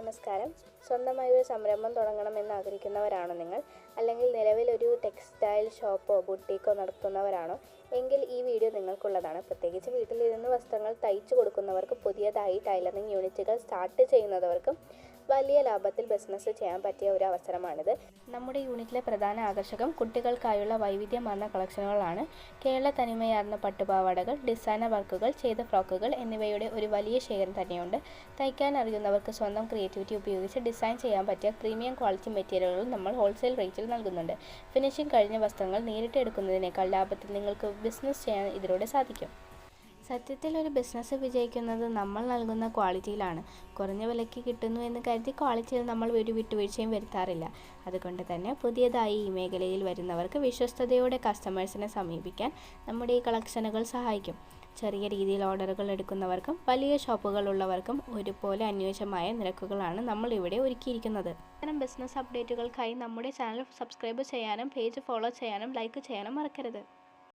നമസ്കാരം. സ്വന്തമായി ഒരു സംരംഭം തുടങ്ങണമെന്ന് ആഗ്രഹിക്കുന്നവരാണോ നിങ്ങൾ? അല്ലെങ്കിൽ നിലവിലൊരു ടെക്സ്റ്റൈൽ ഷോപ്പോ ബുട്ടീക്കോ നടത്തുന്നവരാണോ? എങ്കിൽ ഈ വീഡിയോ നിങ്ങൾക്കുള്ളതാണ്. പ്രത്യേകിച്ച് വീട്ടിലിരുന്ന് വസ്ത്രങ്ങൾ തയ്ച്ചു കൊടുക്കുന്നവർക്കും പുതിയതായി ടൈലറിംഗ് യൂണിറ്റുകൾ സ്റ്റാർട്ട് ചെയ്യുന്നവർക്കും വലിയ ലാഭത്തിൽ ബിസിനസ് ചെയ്യാൻ പറ്റിയ ഒരു അവസരമാണിത്. നമ്മുടെ യൂണിറ്റിലെ പ്രധാന ആകർഷകം കുട്ടികൾക്കായുള്ള വൈവിധ്യമാർന്ന കളക്ഷനുകളാണ്. കേരള തനിമയാർന്ന പട്ടുപാവാടകൾ, ഡിസൈനർ വർക്കുകൾ ചെയ്ത ഫ്രോക്കുകൾ എന്നിവയുടെ ഒരു വലിയ ശേഖരം തന്നെയുണ്ട്. തയ്ക്കാൻ അറിയുന്നവർക്ക് സ്വന്തം ക്രിയേറ്റിവിറ്റി ഉപയോഗിച്ച് ഡിസൈൻ ചെയ്യാൻ പറ്റിയ പ്രീമിയം ക്വാളിറ്റി മെറ്റീരിയലുകൾ നമ്മൾ ഹോൾസെയിൽ റേറ്റിൽ നൽകുന്നുണ്ട്. ഫിനിഷിംഗ് കഴിഞ്ഞ വസ്ത്രങ്ങൾ നേരിട്ട് എടുക്കുന്നതിനേക്കാൾ ലാഭത്തിൽ നിങ്ങൾക്ക് ബിസിനസ് ചെയ്യാൻ ഇതിലൂടെ സാധിക്കും. സത്യത്തിൽ ഒരു ബിസിനസ് വിജയിക്കുന്നത് നമ്മൾ നൽകുന്ന ക്വാളിറ്റിയിലാണ്. കുറഞ്ഞ വിലയ്ക്ക് കിട്ടുന്നു എന്ന് കരുതി ക്വാളിറ്റിയിൽ നമ്മൾ ഒരു വിട്ടുവീഴ്ചയും വരുത്താറില്ല. അതുകൊണ്ട് തന്നെ പുതിയതായി ഈ മേഖലയിൽ വരുന്നവർക്ക് വിശ്വസ്തയോടെ കസ്റ്റമേഴ്സിനെ സമീപിക്കാൻ നമ്മുടെ ഈ കളക്ഷനുകൾ സഹായിക്കും. ചെറിയ രീതിയിൽ ഓർഡറുകൾ എടുക്കുന്നവർക്കും വലിയ ഷോപ്പുകളുള്ളവർക്കും ഒരുപോലെ അനുയോജ്യമായ നിരക്കുകളാണ് നമ്മൾ ഇവിടെ ഒരുക്കിയിരിക്കുന്നത്. ഇത്തരം ബിസിനസ് അപ്ഡേറ്റുകൾക്കായി നമ്മുടെ ചാനൽ സബ്സ്ക്രൈബ് ചെയ്യാനും പേജ് ഫോളോ ചെയ്യാനും ലൈക്ക് ചെയ്യാനും മറക്കരുത്.